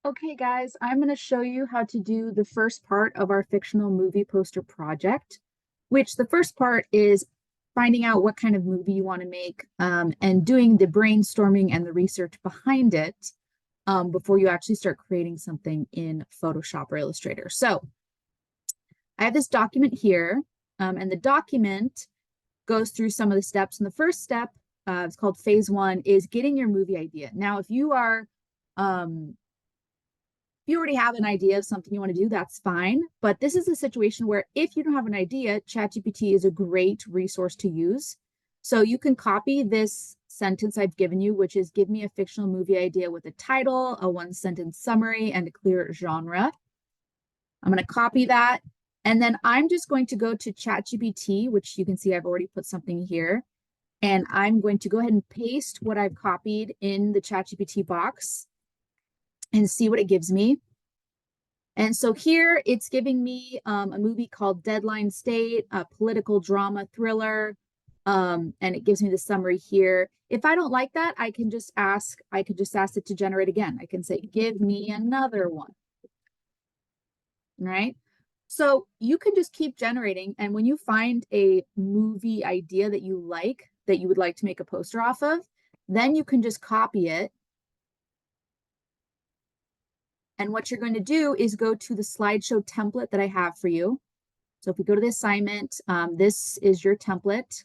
Okay, guys, I'm going to show you how to do the first part of our fictional movie poster project, which the first part is finding out what kind of movie you want to make and doing the brainstorming and the research behind it before you actually start creating something in Photoshop or Illustrator. So I have this document here, and the document goes through some of the steps. And the first step, it's called phase one, is getting your movie idea. Now, if you are if you already have an idea of something you want to do, that's fine. But this is a situation where if you don't have an idea, ChatGPT is a great resource to use. So you can copy this sentence I've given you, which is give me a fictional movie idea with a title, a one-sentence summary, and a clear genre. I'm going to copy that. And then I'm just going to go to ChatGPT, which you can see I've already put something here. And I'm going to go ahead and paste what I've copied in the ChatGPT box and see what it gives me. And so here it's giving me a movie called Deadline State, a political drama thriller. And it gives me the summary here. If I don't like that, I could just ask it to generate again. I can say, give me another one. Right? So you can just keep generating. And when you find a movie idea that you like, that you would like to make a poster off of, then you can just copy it. And what you're going to do is go to the slideshow template that I have for you. So if we go to the assignment, this is your template.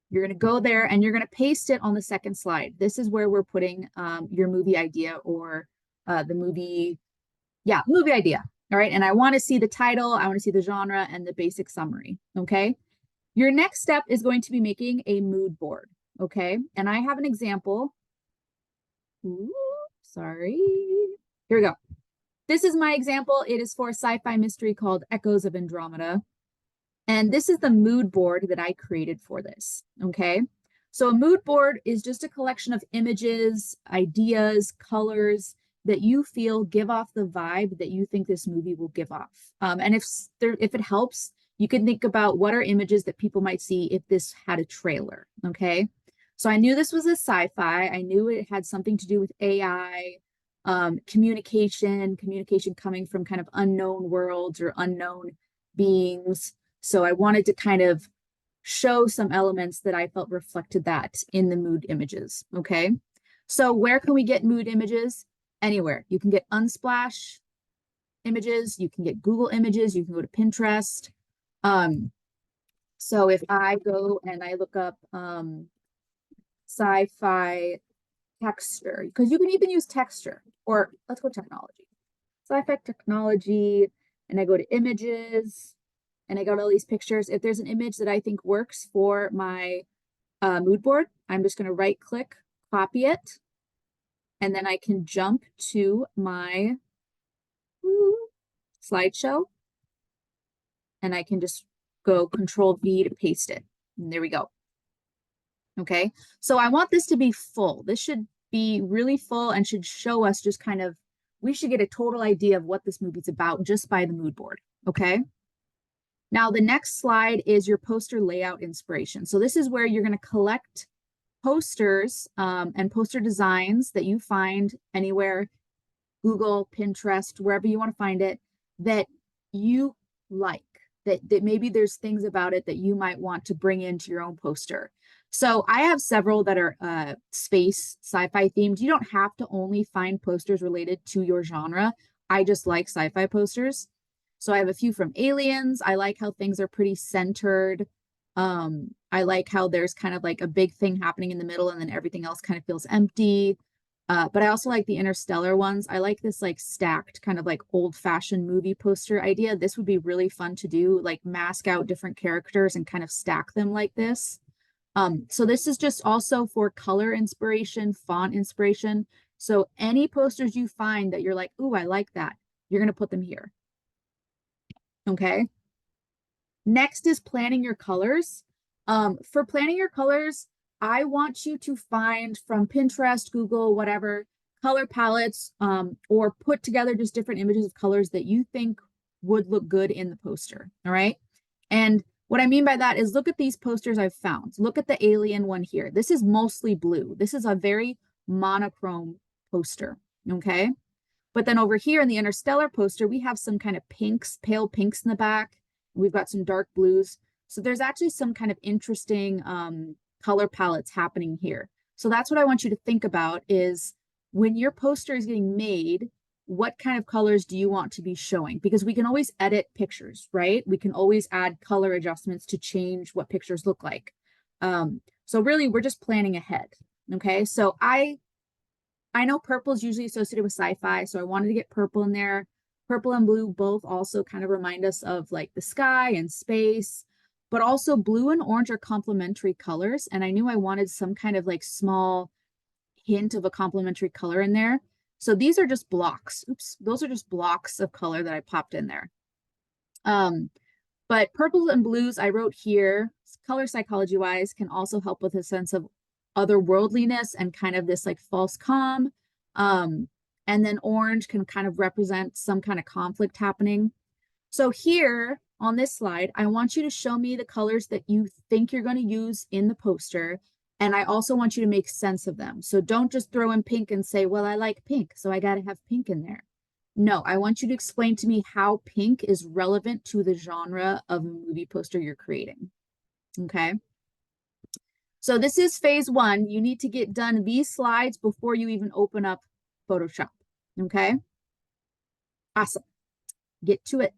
You're going to go there and you're going to paste it on the second slide. This is where we're putting your movie idea or the movie idea. All right. And I want to see the title, I want to see the genre and the basic summary. Okay. Your next step is going to be making a mood board. Okay. And I have an example. Ooh, sorry. Here we go. This is my example. It is for a sci-fi mystery called Echoes of Andromeda. And this is the mood board that I created for this. Okay. So a mood board is just a collection of images, ideas, colors that you feel give off the vibe that you think this movie will give off. And if it helps, you can think about what are images that people might see if this had a trailer. Okay. So I knew this was a sci-fi. I knew it had something to do with AI, communication coming from kind of unknown worlds or unknown beings. So I wanted to kind of show some elements that I felt reflected that in the mood images. Okay. So where can we get mood images? Anywhere. You can get Unsplash images, you can get Google images, you can go to Pinterest. So if I go and I look up sci-fi texture, because you can even use texture, or let's go technology. Sci-fi technology, and I go to images, and I got all these pictures. If there's an image that I think works for my mood board, I'm just going to right click, copy it, and then I can jump to my slideshow, and I can just go Control V to paste it. And there we go. Okay, so I want this to be full. This should be really full and should show us just kind of, we should get a total idea of what this movie's about just by the mood board. Okay. Now, the next slide is your poster layout inspiration. So this is where you're going to collect posters and poster designs that you find anywhere, Google, Pinterest, wherever you want to find it, that you like, that maybe there's things about it that you might want to bring into your own poster. So I have several that are space sci-fi themed. You don't have to only find posters related to your genre. I just like sci-fi posters. So I have a few from Aliens. I like how things are pretty centered. I like how there's kind of like a big thing happening in the middle and then everything else kind of feels empty. But I also like the Interstellar ones. I like this like stacked kind of like old-fashioned movie poster idea. This would be really fun to do, like mask out different characters and kind of stack them like this. So this is just also for color inspiration, font inspiration. So any posters you find that you're like, ooh, I like that, you're going to put them here. Okay. Next is planning your colors. For planning your colors, I want you to find from Pinterest, Google, whatever, color palettes, or put together just different images of colors that you think would look good in the poster. All right. And what I mean by that is look at these posters I've found. Look at the alien one here. This is mostly blue. This is a very monochrome poster. Okay. But then over here in the Interstellar poster, we have some kind of pinks, pale pinks in the back. We've got some dark blues. So there's actually some kind of interesting color palettes happening here. So that's what I want you to think about is when your poster is getting made, what kind of colors do you want to be showing? Because we can always edit pictures, right? We can always add color adjustments to change what pictures look like. So really, we're just planning ahead. Okay, so I know purple is usually associated with sci-fi, so I wanted to get purple in there. Purple and blue both also kind of remind us of like the sky and space, but also blue and orange are complementary colors. And I knew I wanted some kind of like small hint of a complementary color in there. So these are just blocks. Oops, those are just blocks of color that I popped in there. But purples and blues I wrote here, color psychology wise, can also help with a sense of otherworldliness and kind of this like false calm. And then orange can kind of represent some kind of conflict happening. So here on this slide, I want you to show me the colors that you think you're going to use in the poster. And I also want you to make sense of them. So don't just throw in pink and say, well, I like pink, so I got to have pink in there. No, I want you to explain to me how pink is relevant to the genre of a movie poster you're creating. Okay. So this is phase one. You need to get done these slides before you even open up Photoshop. Okay. Awesome. Get to it.